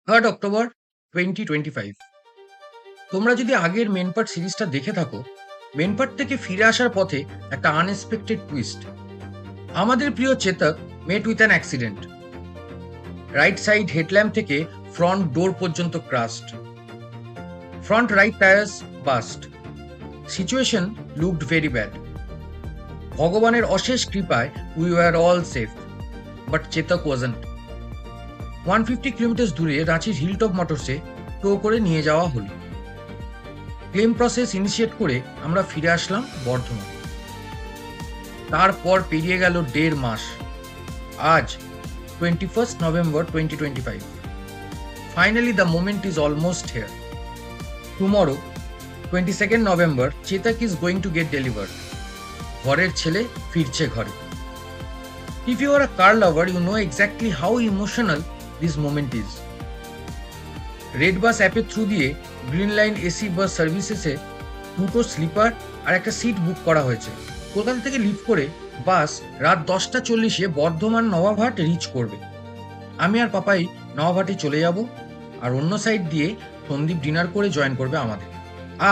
3rd October 2025। তোমরা যদি আগের মেন পার্ট সিরিজটা দেখে থাকো, মেন পার্ট থেকে ফিরে আসার পথে একটা আনএক্সপেক্টেড টুইস্ট। আমাদের প্রিয় Chetak met with an accident. Right side headlamp থেকে ফ্রন্ট ডোর পর্যন্ত crushed, front right tyres burst. Situation looked very bad. ভগবানের অশেষ কৃপায় we were all safe, but Chetak wasn't. 150 kilometre দূরে রাঁচির হিলটপ মোটরসে টো করে নিয়ে যাওয়া হলো। ক্লেম প্রসেস ইনিশিয়েট করে আমরা ফিরে আসলাম বর্ধমান। তারপর পেরিয়ে গেল 1.5 মাস। আজ 21st November 2025. Finally the moment is almost here. Tomorrow 22nd November, Chetak is going to get delivered. ঘরের ছেলে ফিরছে ঘরে। If you are a car lover, you know exactly how emotional this moment is. Red Bus অ্যাপের through দিয়ে Green Line AC bus সার্ভিসেসে 2টো sleeper আর একটা সিট বুক করা হয়েছে। কলকাতা থেকে লিভ করে বাস রাত 10:40 বর্ধমান নবাবহাট রিচ করবে। আমি আর পাপাই নবাবহাটে চলে যাব, আর অন্য সাইড দিয়ে সন্দীপ ডিনার করে জয়েন করবে আমাদের।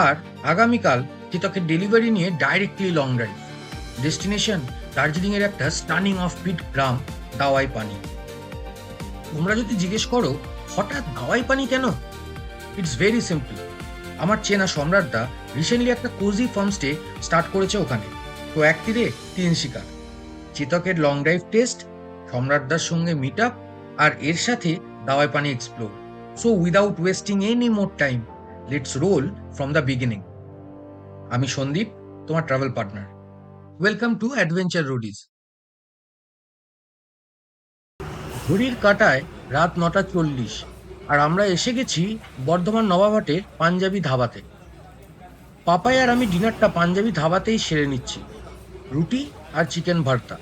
আর আগামীকাল চেতকের ডেলিভারি নিয়ে ডাইরেক্টলি লং ড্রাইভ। ডেস্টিনেশন দার্জিলিংয়ের একটা স্টানিং অফ বিট গ্রাম দাওয়াই পানি। তোমরা যদি জিজ্ঞেস করো হঠাৎ দাওয়াই পানি কেন, ইটস ভেরি সিম্পল। আমার চেনা সম্রাটদা রিসেন্টলি একটা কোজি ফার্মস্টে স্টার্ট করেছে ওখানে। তো এক তীরে 3 শিকার, চেতকের লং ড্রাইভ টেস্ট, সম্রাটদার সঙ্গে মিট আপ, আর এর সাথে দাওয়াই পানি explore. So without wasting any more time, let's role from the beginning. আমি সন্দীপ, তোমার travel partner. Welcome to adventure Roadies. ঘড়ির কাঁটায় রাত 9:40, আর আমরা এসে গেছি বর্ধমান নবাবহাটের পাঞ্জাবি ধাবাতে। পাপাই আর আমি ডিনারটা পাঞ্জাবি ধাবাতেই সেরে নিচ্ছি, রুটি আর চিকেন ভর্তা।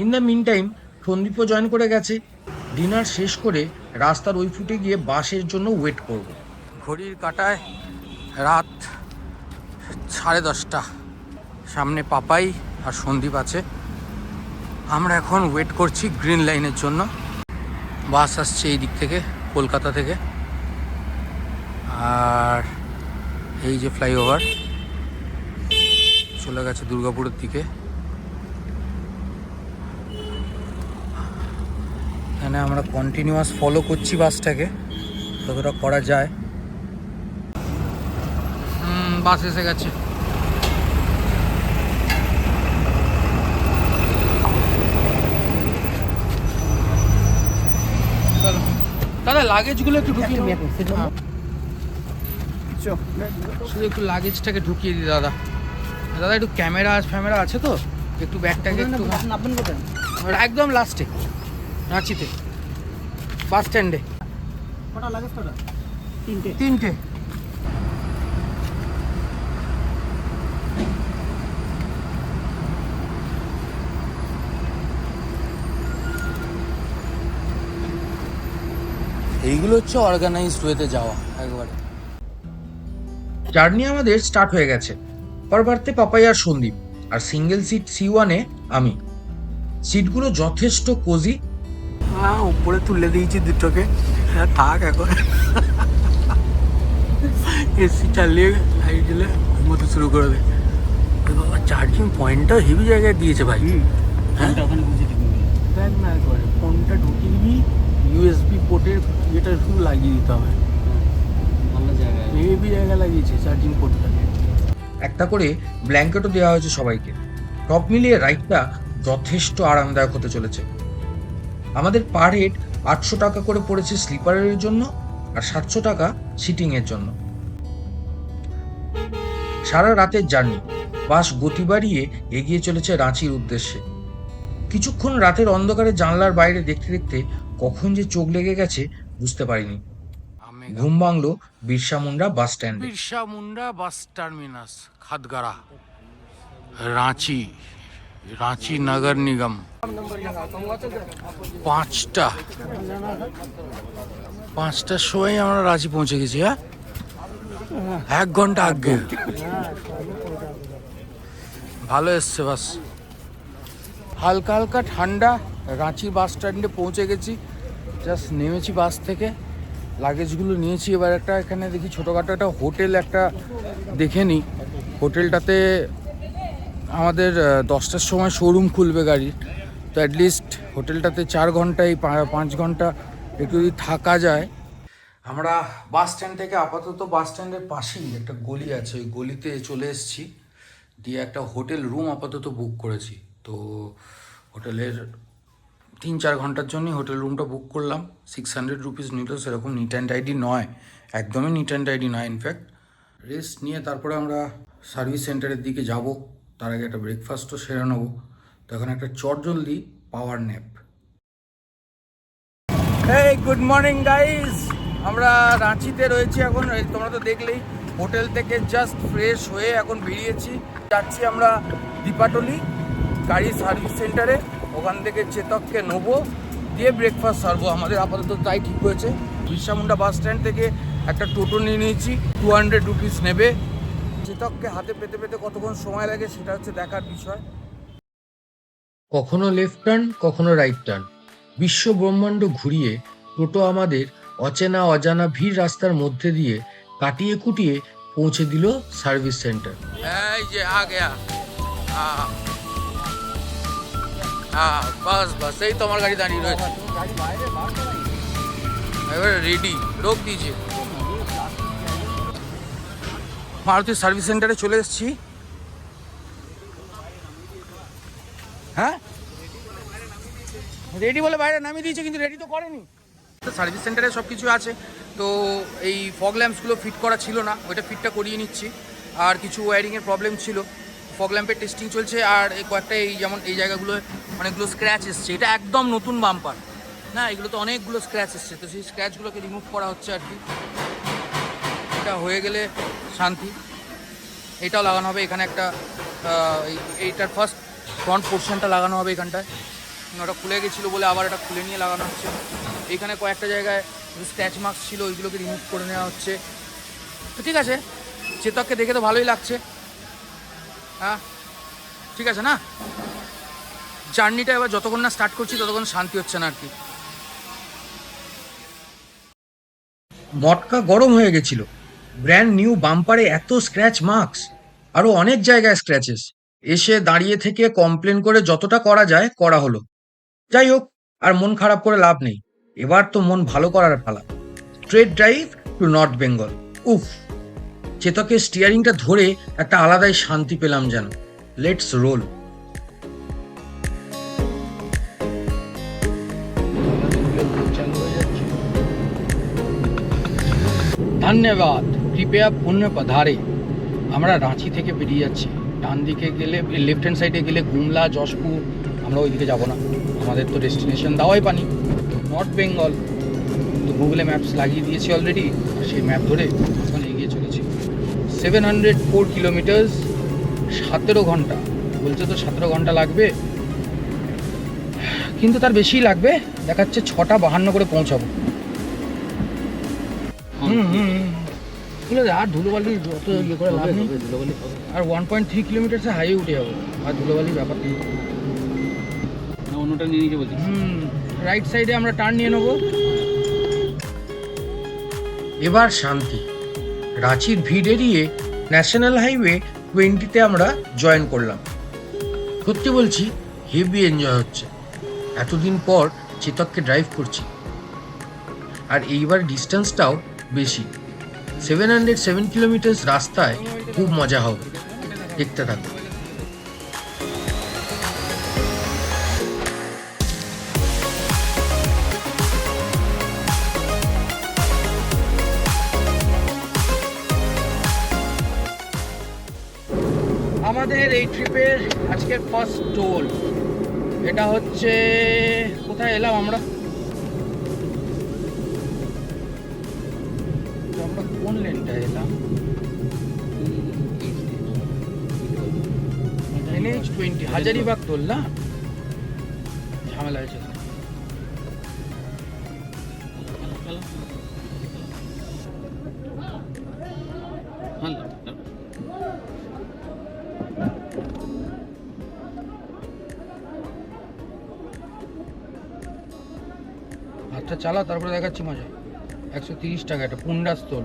ইন দ্য মিন টাইম সন্দীপও জয়েন করে গেছে। ডিনার শেষ করে রাস্তার ওই ফুটে গিয়ে বাসের জন্য ওয়েট করব। ঘড়ির কাঁটায় রাত 10:30। সামনে পাপাই আর সন্দীপ আছে। আমরা এখন ওয়েট করছি গ্রিন লাইনের জন্য। বাস আসছে এই দিক থেকে, কলকাতা থেকে। আর এই যে ফ্লাইওভার চলে গেছে দুর্গাপুরের দিকে। এখানে আমরা কন্টিনিউয়াস ফলো করছি বাসটাকে, যতটা করা যায়। বাস এসে গেছে। দাদা লাগেজগুলো একটু ঢুকিয়ে শুধু একটু লাগেজটাকে ঢুকিয়ে দিই দাদা। দাদা একটু ক্যামেরা ফ্যামেরা আছে তো, একটু ব্যাগটাকে একটু একদম লাস্টে রাঁচিতে বাস স্ট্যান্ডে। তিনটে। এইগুলো হচ্ছে অর্গানাইজড ওয়েতে যাওয়া একবারে। জার্নি আমাদের স্টার্ট হয়ে গেছে। পরবর্তী পাপাই আর সন্দীপ, আর সিঙ্গেল সিট C1-এ আমি। সিটগুলো যথেষ্ট কোজি। উপরে তুলে দিয়েছি দুটোকে, থাক এখন। এসি চালিয়ে লাইট দিলে ঘুমোতে শুরু করে দেয়। বাবা চার্জিং পয়েন্টটা হেভি জায়গায় দিয়েছে ভাই। হ্যাঁ দেখ না একবারে ফোনটা ঢুকিয়ে দিবি, USB পোর্টের ইয়েটা শুধু লাগিয়ে দিতে হবে। ভালো জায়গায়, হেভি জায়গা লাগিয়েছে চার্জিং পোর্টটাকে। একটা করে ব্ল্যাঙ্কেটও দেওয়া হয়েছে সবাইকে। সব মিলিয়ে রাইডটা যথেষ্ট আরামদায়ক হতে চলেছে। আমাদের পার হেড 800 টাকা করে পড়েছে স্লিপারের জন্য, আর 700 টাকা সিটিংয়ের জন্য। সারা রাতের জার্নি, বাস গতি বাড়িয়ে এগিয়ে চলেছে রাঁচির উদ্দেশ্যে। কিছুক্ষণ রাতের অন্ধকারে জানলার বাইরে দেখতে দেখতে কখন যে চোখ লেগে গেছে বুঝতে পারিনি। ঘুম ভাঙলো Birsa Munda bus stand. Birsa Munda bus terminus, Khadgarha, Ranchi, Ranchi নগর নিগম। 5টার সময় আমরা রাঁচি পৌঁছে গেছি। হ্যাঁ, 1 ঘন্টা আগে। ভালো এসছে বাস, হালকা হালকা ঠান্ডা। রাঁচি বাস স্ট্যান্ডে পৌঁছে গেছি, জাস্ট নেমেছি বাস থেকে। লাগেজগুলো নিয়েছি। এবার একটা এখানে দেখি ছোটোখাটো একটা হোটেল একটা দেখে নিই। হোটেলটাতে আমাদের 10টার সময় শোরুম খুলবে গাড়ির, তো অ্যাটলিস্ট হোটেলটাতে 4 ঘন্টায় 5 ঘন্টা একটু যদি থাকা যায়। আমরা বাস স্ট্যান্ড থেকে আপাতত বাস স্ট্যান্ডের পাশেই একটা গলি আছে, ওই গলিতে চলে এসেছি, দিয়ে একটা হোটেল রুম আপাতত বুক করেছি। তো হোটেলের 3-4 ঘন্টার জন্যই হোটেল রুমটা বুক করলাম। 600 রুপিস নিল, সেরকম নিট অ্যান্ড টাইডি নয়, একদমই নিট অ্যান্ড টাইডি নয়। ইনফ্যাক্ট রেস্ট নিয়ে তারপরে আমরা সার্ভিস সেন্টারের দিকে যাব। তার আগে একটা ব্রেকফাস্টও সেরে নেবো। তো এখন একটা চটজলদি পাওয়ার ন্যাপ। এই গুড মর্নিং গাইজ, আমরা রাঁচিতে রয়েছি এখন। তোমরা তো দেখলেই, হোটেল থেকে জাস্ট ফ্রেশ হয়ে এখন বেরিয়েছি, যাচ্ছি আমরা দীপাটলি গাড়ি সার্ভিস সেন্টারে। ওখান থেকে চেতককে নেবো, দিয়ে ব্রেকফাস্ট সারবো। আমাদের আপাতত তাই ঠিক হয়েছে। বিরসা মুন্ডা বাস স্ট্যান্ড থেকে একটা টোটো নিয়ে নিয়েছি, 200 রুপিস নেবে। চেতককে হাতে পেতে পেতে কতক্ষণ সময় লাগে সেটা হচ্ছে দেখার বিষয়। কখনো লেফট টার্ন, কখনো রাইট টার্ন, বিশ্ব ব্রহ্মাণ্ড ঘুরিয়ে টোটো আমাদের অচেনা অজানা ভিড় রাস্তার মধ্যে দিয়ে কাটিয়ে কুটিয়ে পৌঁছে দিল সার্ভিস সেন্টার। এই যে আ গয়া, বাস বাস, এই তো আমার গাড়ি দাঁড়িয়ে রয়েছে, এবারে রেডি, রোক দিয়েছে। মারুতি সার্ভিস সেন্টারে চলে এসেছি। হ্যাঁ, রেডি বলে বাইরে নামিয়ে দিয়েছে, কিন্তু রেডি তো করেনি। সার্ভিস সেন্টারে সব কিছু আছে। তো এই ফগ ল্যাম্পসগুলো ফিট করা ছিল না, ওইটা ফিটটা করিয়ে নিচ্ছি। আর কিছু ওয়্যারিংয়ের প্রবলেম ছিল, ফগ ল্যাম্পের টেস্টিং চলছে। আর এই কয়েকটা এই যেমন এই জায়গাগুলো অনেকগুলো স্ক্র্যাচ এসছে, এটা একদম নতুন বাম্পার না, এগুলো তো অনেকগুলো স্ক্র্যাচ এসছে, তো সেই স্ক্র্যাচগুলোকে রিমুভ করা হচ্ছে আর কি। এটা হয়ে গেলে শান্তি। এটাও লাগানো হবে এখানে একটা, এইটার ফার্স্ট ফ্রন্ট পোর্শনটা লাগানো হবে এখানটায়। ওটা খুলে গেছিলো বলে আবার এটা খুলে নিয়ে লাগানো হচ্ছে। এখানে কয়েকটা জায়গায় স্ক্র্যাচ মার্কস ছিল, ওইগুলোকে রিমুভ করে নেওয়া হচ্ছে। তো ঠিক আছে, চেতককে দেখে তো ভালোই লাগছে। হ্যাঁ ঠিক আছে না, জার্নিটা এবার যতক্ষণ না স্টার্ট করছি ততক্ষণ শান্তি হচ্ছে না আর কি। মটকা গরম হয়ে গেছিল, ব্র্যান্ড নিউ বাম্পারে এত স্ক্র্যাচ মার্কস, আরও অনেক জায়গায় স্ক্র্যাচেস। এসে দাঁড়িয়ে থেকে কমপ্লেন করে যতটা করা যায় করা হলো। যাই হোক, আর মন খারাপ করে লাভ নেই, এবার তো মন ভালো করার পালা। Straight drive to north Bengal. উফ, চেতকের স্টিয়ারিংটা ধরে একটা আলাদাই শান্তি পেলাম যেন। Let's roll. ধন্যবাদ, কৃপয়া পুণ্য পধারে। আমরা রাঁচি থেকে বেরিয়ে যাচ্ছি। ডান দিকে গেলে, লেফট হ্যান্ড সাইডে গেলে গুমলা, যশপুর, আমরা ওইদিকে যাবো না, আমাদের তো ডেস্টিনেশন দাওয়াই পানি, নর্থ বেঙ্গল। তো গুগলে ম্যাপস লাগিয়ে দিয়েছি অলরেডি, আর সেই ম্যাপ ধরে ওখানে এগিয়ে চলেছি। 704 কিলোমিটার্স, 17 ঘন্টা বলছে, তো 17 ঘন্টা লাগবে, কিন্তু তার বেশিই লাগবে। দেখাচ্ছে 6:52 করে পৌঁছাবো। আর ধুলোবালি যত ইয়ে করে লাভ নেই, আর 1.3 কিলোমিটার হাইওয়ে উঠে যাবো, আর ধুলোবালির ব্যাপার নেই। অন্যটা নিয়ে নিতে বলছি। রাইট সাইডে আমরা টার্ন নিয়ে নেবো। এবার শান্তি। রাঁচির ভিড় এড়িয়ে ন্যাশনাল হাইওয়ে 20-তে আমরা জয়েন করলাম। সত্যি বলছি, হেভি এনজয় হচ্ছে। এতদিন পর চেতককে ড্রাইভ করছি, আর এইবার ডিস্টেন্সটাও বেশি। 707 কিলোমিটার রাস্তায় খুব মজা হবে, দেখতে থাকো। আমাদের এই ট্রিপের আজকের ফার্স্ট টোল, এটা হচ্ছে, কোথায় এলাম আমরা, কোন লেনটা এলাম, NH20 হাজারিবাগ টোল না, ঝামেলা হয়েছে। আচ্ছা চালা, তারপরে দেখাচ্ছি মজা। 130 টাকা, এটা পুন্ডা স্থল।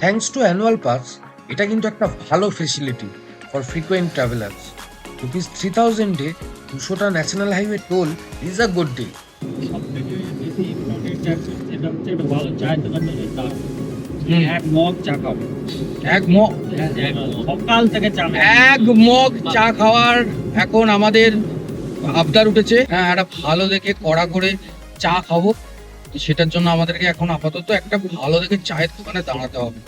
থ্যাঙ্কস টু অ্যানুয়াল পাস, এটা কিন্তু একটা ভালো facility for frequent travellers. Rupees 3000-এ 200টা national highway toll is a good deal. সবথেকে বেশি ইম্পর্টেন্ট ট্যাক্স যেটা হচ্ছে একটা ভালো চায়ের দোকান থেকে এক মগ চা খাবো। সকাল থেকে চা, এক মগ চা খাওয়ার এখন আমাদের আবদার উঠেছে। হ্যাঁ, একটা ভালো দেখে কড়া করে চা খাবো, সেটার জন্য আমাদেরকে এখন আপাতত একটা ভালো দেখে চায়ের দোকানে দাঁড়াতে হবে।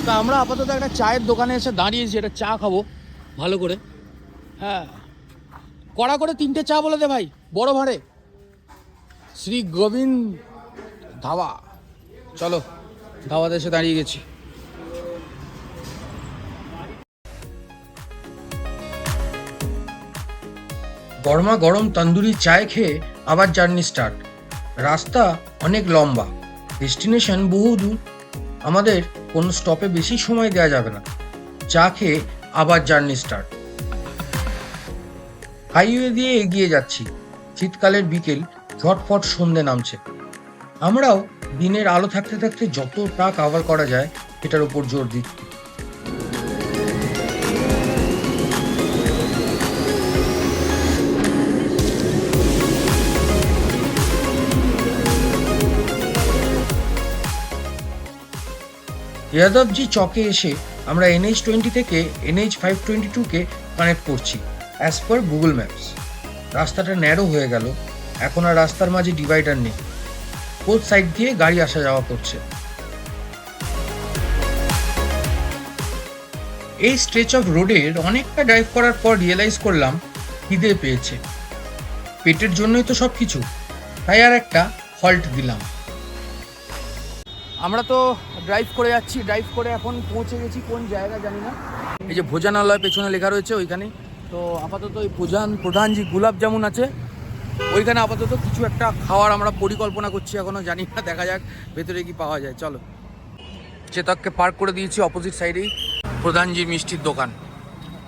তা আমরা আপাতত একটা চায়ের দোকানে এসে দাঁড়িয়েছি, একটা চা খাবো ভালো করে। হ্যাঁ, কড়া করে 3টে চা বলে দে ভাই, বড় ভাড়ে, শ্রী গোবিন্দ ধাবা। চলো, ধাবাতে এসে দাঁড়িয়ে গেছি। গরমা গরম তন্দুরি চায় খেয়ে আবার জার্নি স্টার্ট। রাস্তা অনেক লম্বা, ডেস্টিনেশন বহু দূর, আমাদের কোনো স্টপে বেশি সময় দেওয়া যাবে না। চা খেয়ে আবার জার্নি স্টার্ট। হাইওয়ে দিয়ে এগিয়ে যাচ্ছি। শীতকালের বিকেল, ঝটফট সন্ধে নামছে। আমরাও দিনের আলো থাকতে থাকতে যতটা কভার করা যায় এটার উপর জোর দিচ্ছি। যাদবজি চকে এসে আমরা NH20 থেকে NH522-কে কানেক্ট করছি অ্যাজ পার গুগল ম্যাপস। রাস্তাটা ন্যারো হয়ে গেল, এখন আর রাস্তার মাঝে ডিভাইডার নেই, বোথ সাইড দিয়ে গাড়ি আসা যাওয়া করছে। এই স্ট্রেচ অফ রোডের অনেকটা ড্রাইভ করার পর রিয়েলাইজ করলাম খিদে পেয়েছে। পেটের জন্যই তো সব কিছু, তাই আর একটা হল্ট দিলাম। আমরা তো ড্রাইভ করে যাচ্ছি, ড্রাইভ করে এখন পৌঁছে গেছি কোন জায়গা জানি না। এই যে ভোজনালয় পেছনে লেখা রয়েছে ওইখানে। তো আপাতত ওই প্রধানজি গুলাব জামুন আছে, ওইখানে আপাতত কিছু একটা খাওয়ার আমরা পরিকল্পনা করছি, এখনো জানি না, দেখা যাক ভেতরে কি পাওয়া যায়। চলো, চেতককে পার্ক করে দিয়েছি অপোজিট সাইডেই প্রধানজির মিষ্টির দোকান।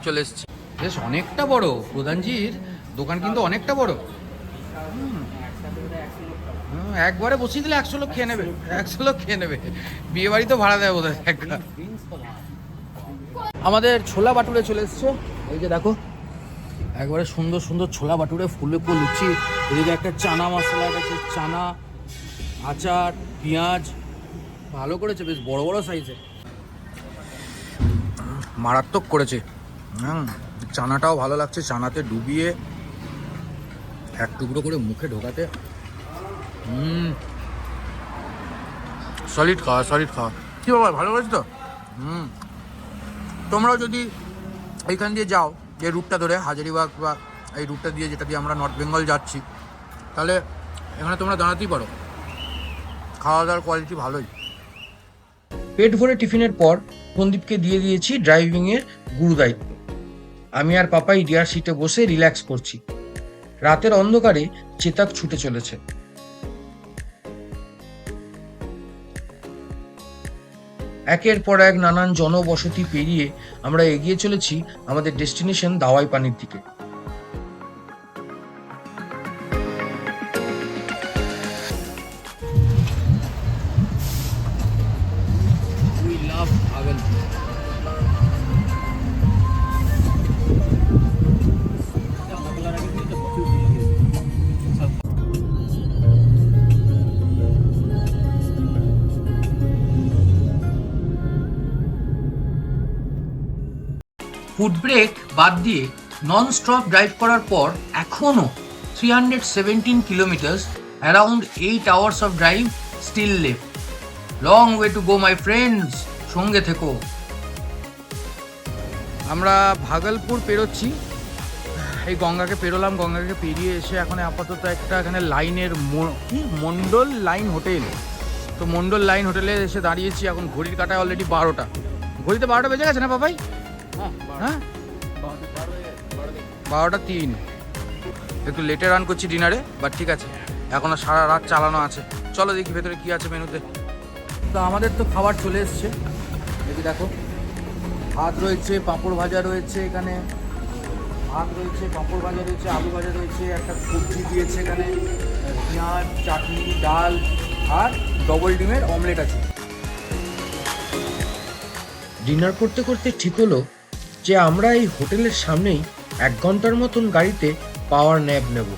চলে এসছি, বেশ অনেকটা বড় প্রধানজির দোকান, কিন্তু অনেকটা বড়। একবারে বসিয়ে দিলে 100 লোক খেয়ে নেবে, 100 লোক খেয়ে নেবে। বিয়ে বাড়ি তো ভাড়া দেয় বোধহয় একটা। আমাদের ছোলা বাটুরে চলে এসছে, এই যে দেখো, একবারে সুন্দর সুন্দর ছোলা বাটুরে, ফুলে ফুল লুচি, এদিকে একটা চানা মশলা, একটা চানা, আচার, পেঁয়াজ, ভালো করেছে, বেশ বড় বড় সাইজের, মারাত্মক করেছে। চানাটাও ভালো লাগছে, চানাতে ডুবিয়ে এক টুকরো করে মুখে ঢোকাতে। সলিড খাওয়া, সলিড খাওয়া। কি বাবা, ভালো করেছে তো? তোমরাও যদি এইখান দিয়ে যাও, এই রুটটা ধরে হাজারিবাগ বা এই রুটটা দিয়ে, যেটা দিয়ে আমরা নর্থ বেঙ্গল যাচ্ছি, তাহলে এখানে তোমরা দাঁড়াতেই পারো। খাওয়া দাওয়ার কোয়ালিটি ভালোই। পেট ভরে টিফিনের পর সন্দীপকে দিয়ে দিয়েছি ড্রাইভিংয়ের গুরু দায়িত্ব। আমি আর পাপাই রিয়ার সিটে বসে রিল্যাক্স করছি। রাতের অন্ধকারে চেতক ছুটে চলেছে। একের পর এক নানান জনবসতি পেরিয়ে আমরা এগিয়ে চলেছি আমাদের ডেস্টিনেশন দাওয়াই পানির দিকে। ফুড ব্রেক বাদ দিয়ে নন স্টপ ড্রাইভ করার পর এখনও 317 kilometres, around 8 hours of drive still left. Long way to go my friends, সঙ্গে থেকো। আমরা ভাগলপুর পেরোচ্ছি, এই গঙ্গাকে পেরোলাম, গঙ্গাকে পেরিয়ে এসে এখন আপাতত একটা এখানে লাইনের মন্ডল লাইন হোটেল, তো মন্ডল লাইন হোটেলে এসে দাঁড়িয়েছি। এখন ঘড়ির কাটায় অলরেডি 12টা, ঘড়িতে 12টা বেজে গেছে না বাবাই? হ্যাঁ, 12:03। একটু লেটে রান করছি ডিনারে, বাট ঠিক আছে, এখনো সারা রাত চালানো আছে। চলো দেখি ভেতরে কি আছে মেনুতে। তো আমাদের তো খাবার চলে এসছে, দেখি দেখো, ভাত রয়েছে, পাঁপড় ভাজা রয়েছে, এখানে ভাত রয়েছে, পাঁপড় ভাজা রয়েছে, আলু ভাজা রয়েছে, একটা সবজি দিয়েছে এখানে, পেঁয়াজ, চাটনি, ডাল আর ডবল ডিমের অমলেট আছে। ডিনার করতে করতে ঠিক হলো যে আমরা এই হোটেলের সামনেই 1 ঘন্টার মতন গাড়িতে পাওয়ার ন্যাপ নেব।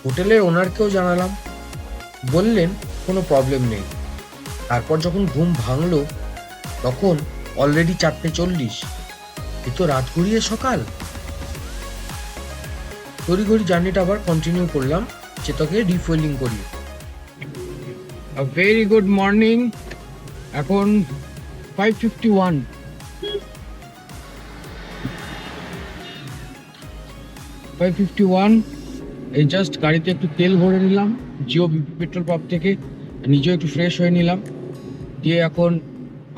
হোটেলের ওনারকেও জানালাম, বললেন কোনো প্রবলেম নেই। তারপর যখন ঘুম ভাঙলো তখন অলরেডি 4:40। এ তো রাত গড়িয়ে সকাল। তড়িঘড়ি জার্নিটা আবার কন্টিনিউ করলাম চেতকে রিফুয়েলিং করিয়ে। Very good morning. এখন 5:51। এই জাস্ট গাড়িতে একটু তেল ভরে নিলাম জিও বিপি পেট্রোল পাম্প থেকে, নিজেও একটু ফ্রেশ হয়ে নিলাম, দিয়ে এখন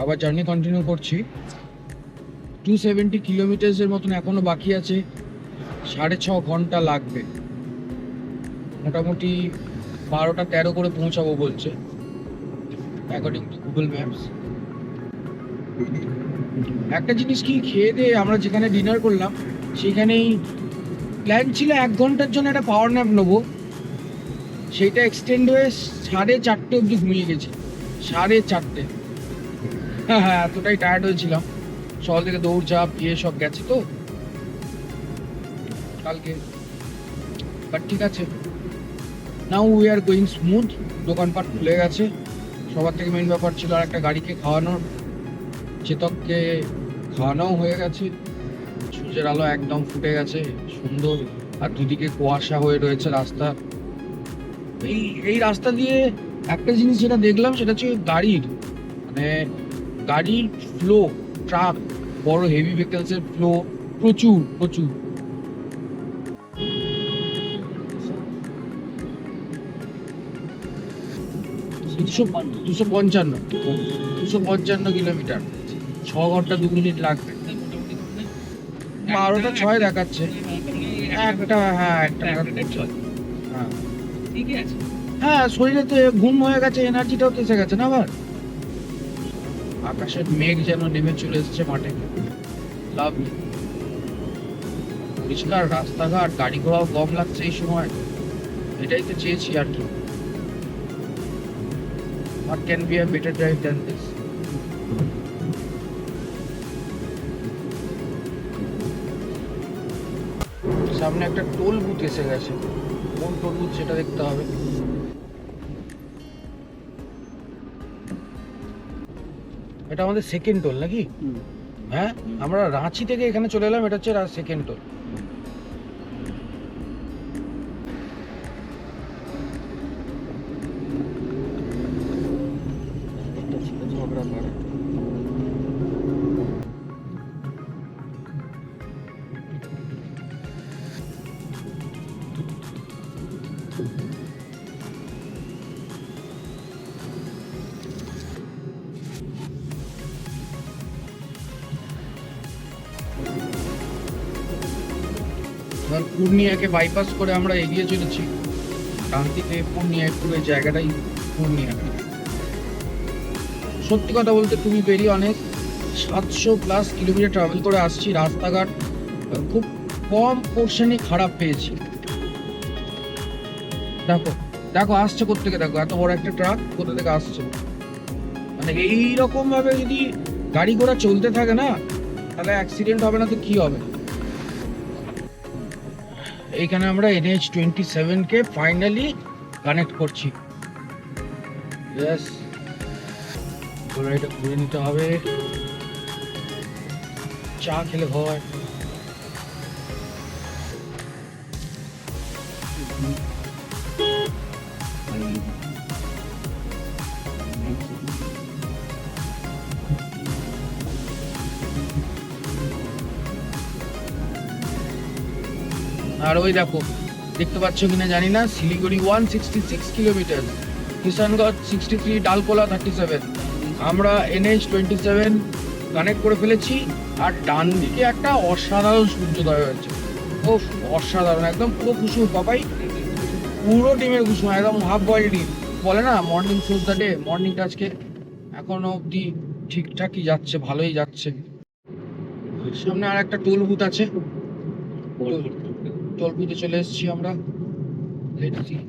আবার জার্নি কন্টিনিউ করছি। 270 কিলোমিটার্সের মতন এখনো বাকি আছে, 6.5 ঘন্টা লাগবে। মোটামুটি 12টা 13 করে পৌঁছাবো বলছে অ্যাকর্ডিং টু গুগল ম্যাপস। একটা জিনিস কি, খেয়ে দিয়ে আমরা যেখানে ডিনার করলাম সেখানেই প্ল্যান ছিল 1 ঘন্টার জন্য একটা পাওয়ার ন্যাপ নেবো, সেইটা এক্সটেন্ড হয়ে 4:30 অবধি ঘুমিয়ে গেছি। 4:30। হ্যাঁ, এতটাই টায়ার্ড হয়েছিলাম, সকাল থেকে দৌড়ঝাঁপ গিয়ে সব গেছে তো কালকে। বাট ঠিক আছে, now we are going smooth. দোকানপাট খুলে গেছে। সবার থেকে মেন ব্যাপার ছিল আর একটা গাড়িকে খাওয়ানোর। চেতককে খাওয়ানোও হয়ে গেছে। সূর্যের আলো একদম ফুটে গেছে, সুন্দর। আর দুদিকে কুয়াশা হয়ে রয়েছে রাস্তা। এই রাস্তা দিয়ে একটা জিনিস যেটা দেখলাম সেটা হচ্ছে গাড়ির ফ্লো, ট্রাক, বড় হেভি ভেহিকলসের ফ্লো প্রচুর প্রচুর। দুশো পঞ্চান্ন কিলোমিটার, 6 ঘন্টা 2 মিনিট লাগবে। 12:06 দেখাচ্ছে। একটা হ্যাঁ, শরীরে তো ঘুম হয়ে গেছে, এনার্জিটাও তো এসে গেছে না আবার। আকাশের মেঘ যেন নেমে চলে এসেছে মাঠে। লাভলি, পরিষ্কার রাস্তাঘাট, গাড়ি ঘোড়াও কম লাগছে এই সময়। এটাই তো চেয়েছি আর কি। What can be a better drive than this? সামনে একটা টোল বুথ এসে গেছে, কোন টোল বুথ সেটা দেখতে হবে। এটা আমাদের সেকেন্ড টোল নাকি? হ্যাঁ, আমরা রাঁচি থেকে এখানে চলে এলাম, এটা হচ্ছে সেকেন্ড টোল। পূর্ণিয়াকে বাইপাস করে আমরা এগিয়ে চলেছি। ডানদিকে পূর্ণিয়া, পুরো জায়গাটাই পূর্ণিয়া। সত্যি কথা বলতে তুমি ভেরি অনেস্ট, 700+ কিলোমিটার ট্রাভেল করে আসছি। রাস্তাঘাট খুব কম পোর্শনই খারাপ পেয়েছি। দেখো দেখো আসছে কোত্থেকে, দেখো এত বড় একটা ট্রাক কোথা থেকে আসছে। মানে এইরকম ভাবে যদি গাড়ি ঘোড়া চলতে থাকে না, তাহলে অ্যাক্সিডেন্ট হবে না তো কি হবে। এইখানে আমরা NH-27 কে ফাইনালি কানেক্ট করছি। ইয়েস, এটা ঘুরে নিতে হবে, চা খেলে হয়। আর ওই দেখো, দেখতে পাচ্ছ কিনা জানি না, শিলিগুড়ি 166 কিলোমিটার, কিষানগঞ্জ 63, ডালকোলা 37। আমরা NH-27 কানেক্ট করে ফেলেছি। আর ডান দিকে একটা অসাধারণ সূর্যোদয় হয়েছে। ও অসাধারণ, একদম পুরো কুসুম পাপাই, পুরো ডিমের কুসুম, একদম হাফ বয়েল ডিম। বলে না মর্নিং শোজ দ্য ডে। মর্নিংটা আজকে এখনো অবধি ঠিকঠাকই যাচ্ছে, ভালোই যাচ্ছে। সামনে আর একটা টোল বুথ আছে, টলপিতে চলে এসেছি আমরা। Let's see.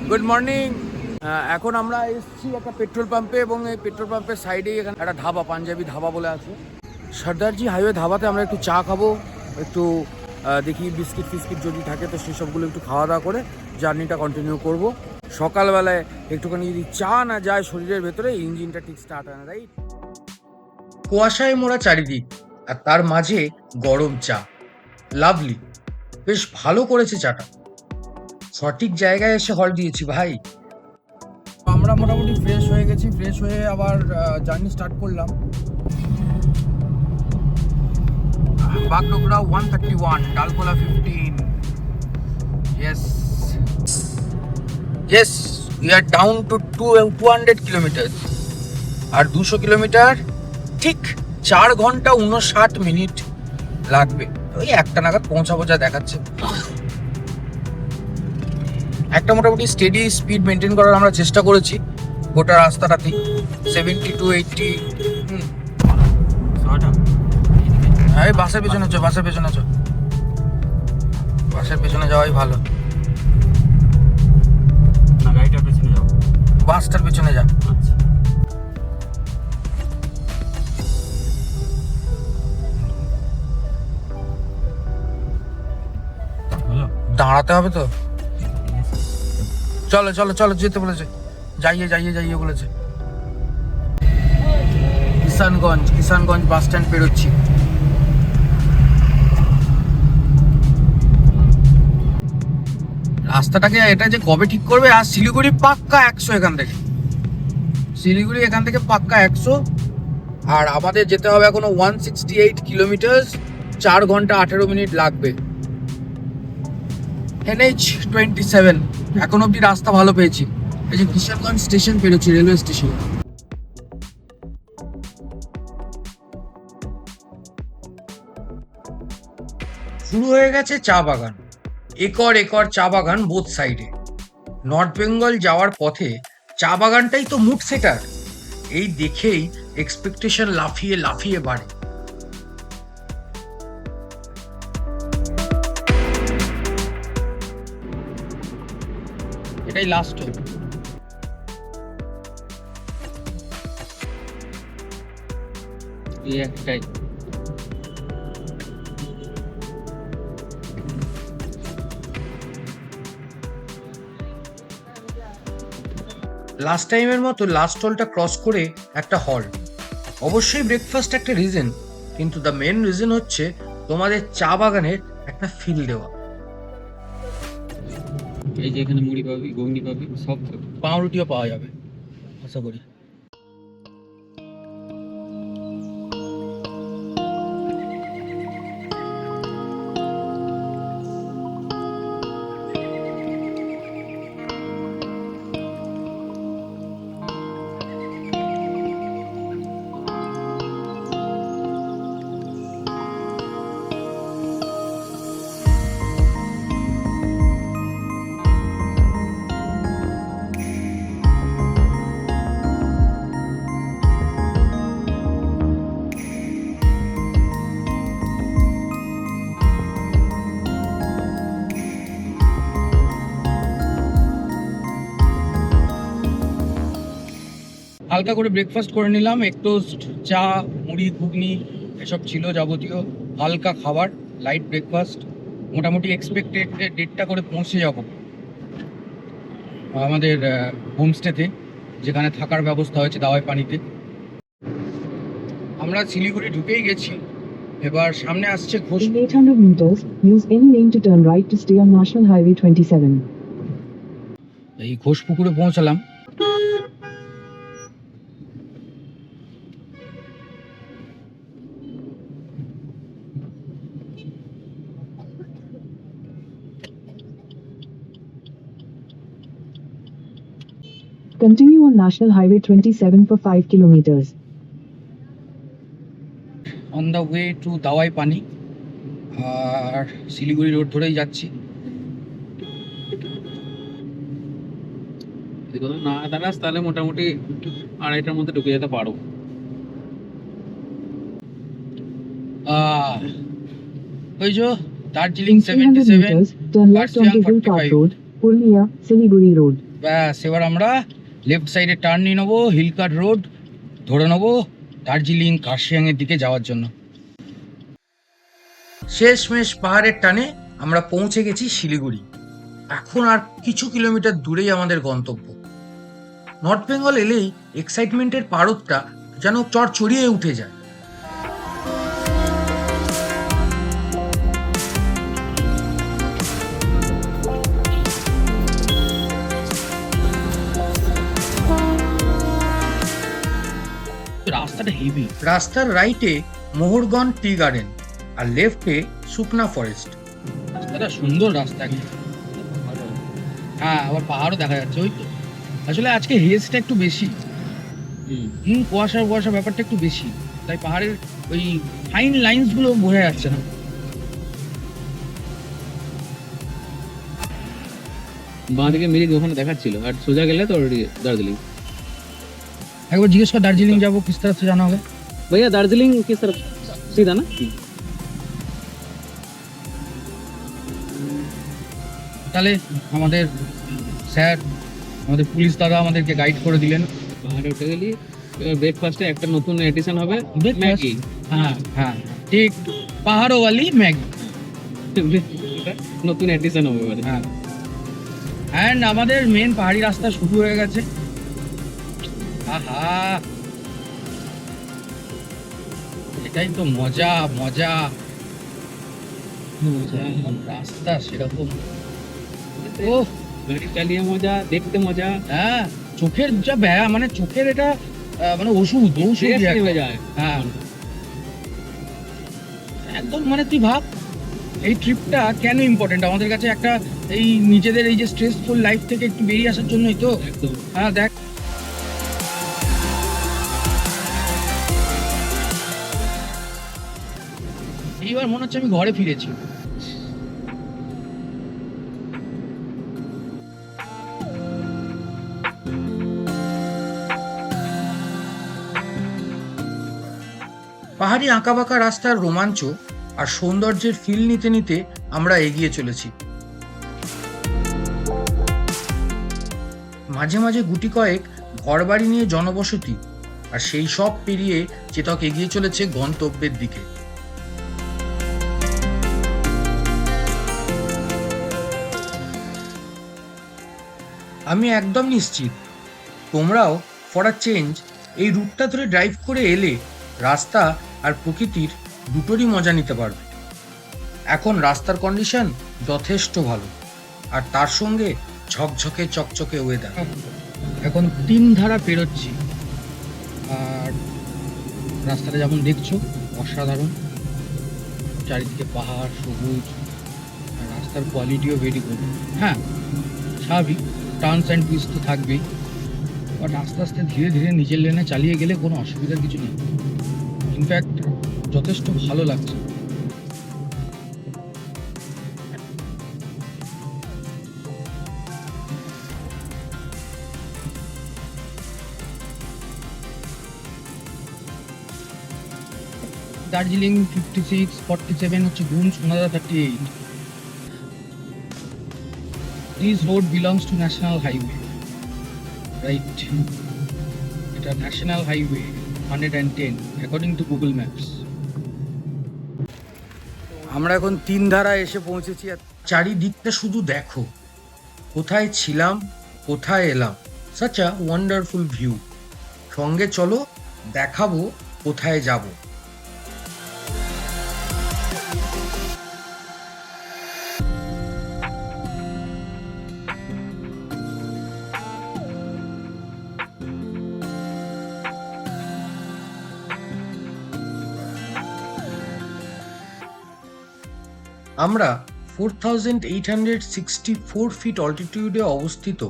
Good morning. এখন আমরা এসেছি একটা পেট্রোল পাম্পে, এবং এই পেট্রোল পাম্পের সাইডেই এখানে একটা ধাবা, পাঞ্জাবি ধাবা বলে আছে। সর্দারজি হাইওয়ে ধাবাতে আমরা একটু চা খাবো, একটু দেখি বিস্কিট ফিস্কিট যদি থাকে তো সেসবগুলো একটু খাওয়া দাওয়া করে জার্নিটা কন্টিনিউ করব। সকালবেলায় একটুখানি যদি চা না যায় শরীরের ভেতরে, ইঞ্জিনটা ঠিক স্টার্ট হয় না, রাইট? কুয়াশায় মোড়া চারিদিক, আর তার মাঝে গরম চা, লাভলি, বেশ ভালো করেছে চাটা। সঠিক জায়গায় এসে হল দিয়েছি ভাই। আমরা মোটামুটি ফ্রেশ হয়ে গেছি, ফ্রেশ হয়ে আবার জার্নি স্টার্ট করলাম। Bagdogra 131, Dalkola 15। Yes, we are down to 200 kilometre. আর 200 কিলোমিটার ঠিক 4 ঘন্টা 59 মিনিট লাগবে। ওই একটা নাগাদ পৌঁছাবো যা দেখাচ্ছে। একটা মোটামুটি স্টেডি স্পিড মেনটেন করার আমরা চেষ্টা করেছি গোটা রাস্তাটাতেই, 70 to 80। এই বাসের পেছনে চো, বাসের পেছনে চো, বাসের পেছনে যাওয়াই ভালো। না, গাড়িটার পেছনে যাও, বাসটার পেছনে যা। আচ্ছা। দাঁড়াতে হবে তো। চলো চলো চলো, যেতে বলেছে, যাইয়ে বলেছে। Kishanganj bus stand পেরোচ্ছি। রাস্তাটাকে এটা যে কবে ঠিক করবে। আর শিলিগুড়ি পাক্কা 100 এখান থেকে, শিলিগুড়ি এখান থেকে পাক্কা 100। আর আমাদের যেতে হবে এখনো 168 কিলোমিটার, 4 ঘন্টা 18 মিনিট লাগবে। NH27 এখন অব্দি রাস্তা ভালো পেয়েছি। এই যে কিষানগঞ্জ স্টেশন পেরোচ্ছি, রেলওয়ে স্টেশন। শুরু হয়ে গেছে চা বাগান, একর একর চা বাগান বোথ সাইডে। নর্থ বেঙ্গল যাওয়ার পথে চা বাগানটাই তো মুড সেটার। এই দেখেই এক্সপেকটেশন লাফিয়ে লাফিয়ে বাড়ে। এটাই লাস্ট। এই একটাই। লাস্ট টাইমের মতো লাস্ট হলটা ক্রস করে একটা হল। অবশ্যই ব্রেকফাস্ট একটা রিজন, কিন্তু দ্য মেন রিজন হচ্ছে তোমাদের চা বাগানের একটা ফিল দেওয়া। এই যে এখানে মুড়ি পাবি, ঘুগনি পাবি, সব পাবি। পাউরুটিও পাওয়া যাবে আশা করি। হালকা করে ব্রেকফাস্ট করে নিলাম, এক টোস্ট, চা, মুড়ি, ঘুগনি এসব ছিল যাবতীয় হালকা খাবার, লাইট ব্রেকফাস্ট। মোটামুটি এক্সপেক্টেড 1:30 করে পৌঁছে যাব আমাদের হোমস্টেতে, যেখানে থাকার ব্যবস্থা হয়েছে দাওয়াই পানিতে। আমরা শিলিগুড়ি ঢুকেই গেছি, এবার সামনে আসছে Ghosh. In 800 meters, use any lane to turn right to stay on National Highway 27. এই ঘোষ পুকুরে পৌঁছালাম। Continue on National Highway 27 for 5 kilometers. On the way to Dawaipani, আর শিলিগুড়ি রোড ধরেই যাচ্ছি। যদি কোথাও না দাঁড়াস তাহলে মোটামুটি 2:30টার মধ্যে ঢুকে যেতে পারো। ওই যে Darjeeling In 300 77, meters, turn left Karsiang onto Hillcart 45। Road, Purnia, Siliguri Road. ব্যাস, এবার আমরা লেফট সাইডে টার্ন নিয়ে নেবো, হিলকাট রোড ধরে নেবো দার্জিলিং কার্শিয়াং এর দিকে যাওয়ার জন্য। শেষমেশ পাহাড়ের টানে আমরা পৌঁছে গেছি শিলিগুড়ি। এখন আর কিছু কিলোমিটার দূরেই আমাদের গন্তব্য। নর্থ বেঙ্গল এলেই এক্সাইটমেন্টের পারদটা যেন চড়িয়ে উঠে যায়। রাস্তাটা হেভি। রাস্তার রাইটে মোহরগঞ্জ টি গার্ডেন আর লেফটে সুকনা ফরেস্ট। রাস্তাটা সুন্দর রাস্তা, হ্যাঁ, আবার পাহাড়ও দেখা যাচ্ছে। ওই তো আসলে আজকে হেজটা একটু বেশি, কুয়াশা ব্যাপারটা একটু বেশি, তাই পাহাড়ের ওই ফাইন লাইন্স গুলো বোঝা যাচ্ছে না। বাঁ দিকে মিরিক ওখানে দেখাচ্ছিল, আর সোজা গেলে তো দার্জিলিং। একবার জিজ্ঞেস কর দার্জিলিং যাবো কিস तरफ से जाना होगा। भैया दार्जिलिंग किस तरफ, सीधा ना? তাহলে আমাদের স্যার, আমাদের পুলিশ দাদা আমাদেরকে গাইড করে দিলেন। পাহাড়ে উঠে গেলি ব্রেকফাস্টে একটা নতুন এডিশন হবে, Breakfast? ম্যাগি। হ্যাঁ হ্যাঁ ঠিক, পাহাড়ো वाली ম্যাগি। নতুন এডিশন হবে এবারে। হ্যাঁ, অ্যান্ড আমাদের মেন পাহাড়ি রাস্তা শুরু হয়ে গেছে। আহা, এটাই তো মজা মজা। রাস্তা সেরকম, ও গাড়ি চালিয়ে মজা, দেখতে মজা, হ্যাঁ, চোখের যা মানে চোখের এটা মানে ওষুধ হয়ে যায়। হ্যাঁ, একদম মানে তুই ভাব এই ট্রিপটা কেন ইম্পর্টেন্ট আমাদের কাছে, একটা এই নিজেদের এই যে স্ট্রেসফুল লাইফ থেকে একটু বেরিয়ে আসার জন্যই তো। একদম। হ্যাঁ দেখ, এইবার মনে হচ্ছে আমি ঘরে ফিরেছি। পাহাড়ি আঁকাবাঁকা রাস্তার রোমাঞ্চ আর সৌন্দর্যের ফিল নিতে নিতে আমরা এগিয়ে চলেছি। মাঝে মাঝে গুটি কয়েক ঘরবাড়ি নিয়ে জনবসতি, আর সেই সব পেরিয়ে চেতক এগিয়ে চলেছে গন্তব্যের দিকে। আমি একদম নিশ্চিত তোমরাও ফর আ চেঞ্জ এই রুটটা ধরে ড্রাইভ করে এলে রাস্তা আর প্রকৃতির দুটোরই মজা নিতে পারবে। এখন রাস্তার কন্ডিশন যথেষ্ট ভালো, আর তার সঙ্গে ঝকঝকে চকচকে ওয়েদার। এখন 3 ধারা পেরোচ্ছি, আর রাস্তাটা যেমন দেখছো অসাধারণ, চারিদিকে পাহাড় সবুজ, আর রাস্তার কোয়ালিটিও ভেরি গুড। হ্যাঁ স্বাভাবিক, টার্নস অ্যান্ড টুইস্ট তো থাকবেই, বাট আস্তে আস্তে ধীরে ধীরে নিজের লেনে চালিয়ে গেলে কোনো অসুবিধার কিছু নেই। ইনফ্যাক্ট যথেষ্ট ভালো লাগছে। দার্জিলিং 56, 47 হচ্ছে গুন, সোনাদা 38। This road belongs to National Highway, right? এটা national highway 110 according to Google maps. আমরা এখন 3 ধারা এসে পৌঁছেছি, আর চারিদিকটা শুধু দেখো, কোথায় ছিলাম কোথায় এলাম, সাচ আ ওয়ান্ডারফুল ভিউ। সঙ্গে চলো দেখাবো কোথায় যাব। আমরা 4864 ফিট অল্টিটিউডে অবস্থিত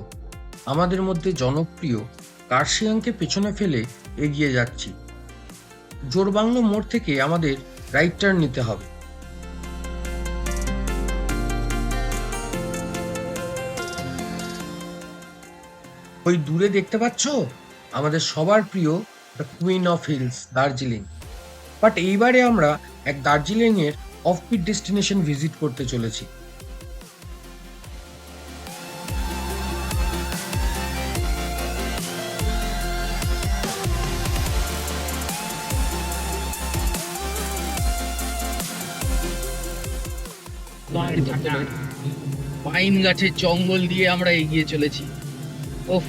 আমাদের মধ্যে জনপ্রিয় কার্শিয়াংকে পেছনে ফেলে এগিয়ে যাচ্ছি। জোরবাংলো মোড় থেকে আমাদের রাইট টার্ন নিতে হবে। ওই দূরে দেখতে পাচ্ছ আমাদের সবার প্রিয় the queen of hills Darjeeling. But এইবারে আমরা এক দার্জিলিং এর অফবিট ডেস্টিনেশন ভিজিট করতে চলেছি। পাইন গাছের জঙ্গল দিয়ে আমরা এগিয়ে চলেছি। ওফ,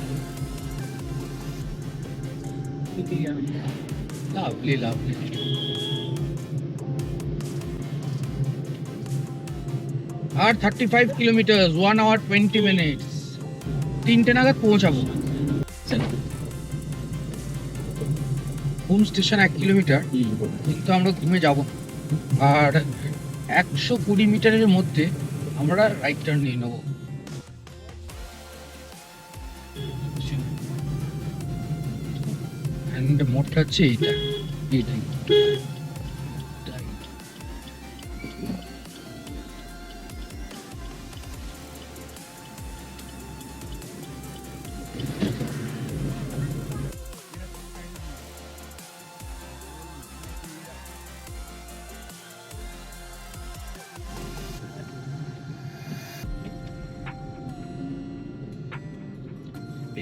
লাভলি লাভলি। আর 35 কিলোমিটার, 1 hour 20 minutes। 3টে নাগাদ পৌঁছাবো। হোম স্টেশন 1 কিলোমিটার, কিন্তু আমরা ঘুমে যাব। আর 120 মিটারের মধ্যে আমরা রাইট টার্ন নিয়ে নেবো। মোড়টা হচ্ছে এইটা, এইটাই।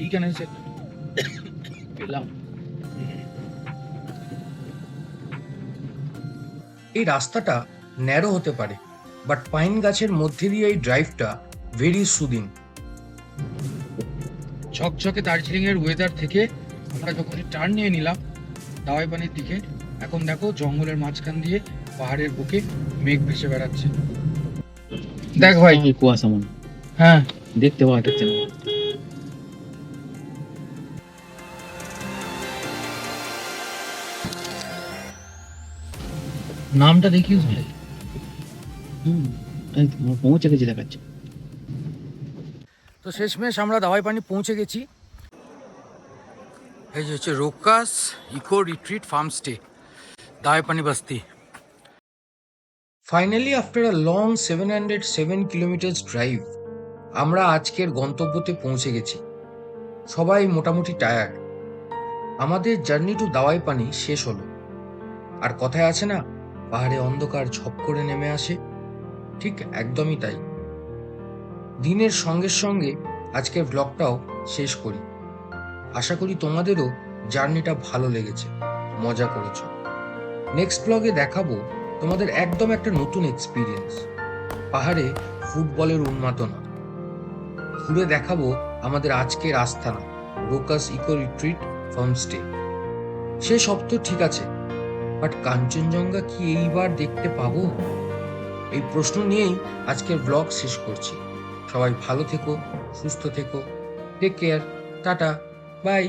এইখানে এসে পেলাম। এই রাস্তাটা ন্যারো হতে পারে, বাট পাইন গাছের মধ্যে দিয়ে এই ড্রাইভটা ভেরি সুদিং। ঝকঝকে দার্জিলিং এর ওয়েদার থেকে আমরা যখন টার্ন নিয়ে নিলাম দাওয়াই পানির দিকে, এখন দেখো জঙ্গলের মাঝখান দিয়ে পাহাড়ের বুকে মেঘ ভেসে বেড়াচ্ছে। দেখ ভাই, কুয়াশা মনে হ্যাঁ দেখতে পাওয়া যাচ্ছে না। নামটা দেখিস ভাই। এই তো আমরা পৌঁছে গেছি দেখাচ্ছে। তো শেষমেশ আমরা দাওয়াই পানি পৌঁছে গেছি। এই যে হচ্ছে রোকাস ইকো রিট্রিট ফার্ম স্টে, দাওয়াই পানি বস্তি। Finally after a long 707 kilometres drive আমরা আজকের গন্তব্যতে পৌঁছে গেছি। সবাই মোটামুটি টায়ার্ড। আমাদের জার্নি টু দাওয়াই পানি শেষ হলো। আর কথায় আছে না, পাহাড়ে অন্ধকার ঝপ করে নেমে আসে, ঠিক একদমই তাই। দিনের সঙ্গে সঙ্গে আজকের ব্লগটাও শেষ করি। আশা করি তোমাদেরও জার্নিটা ভালো লেগেছে, মজা করেছো। নেক্সট ব্লগে দেখাবো তোমাদের একদম একটা নতুন এক্সপিরিয়েন্স, পাহাড়ে ফুটবলের উন্মাদনা। ঘুরে দেখাবো আমাদের আজকের আস্থানা রোকাস ইকো রিট্রিট ফার্ম স্টে। সে সব তো ঠিক আছে, বাট কাঞ্চনজঙ্ঘা কি এইবার দেখতে পাবো? এই প্রশ্ন নিয়েই আজকের ব্লগ শেষ করছি। সবাই ভালো থেকো, সুস্থ থেকো, টেক কেয়ার, টাটা, বাই।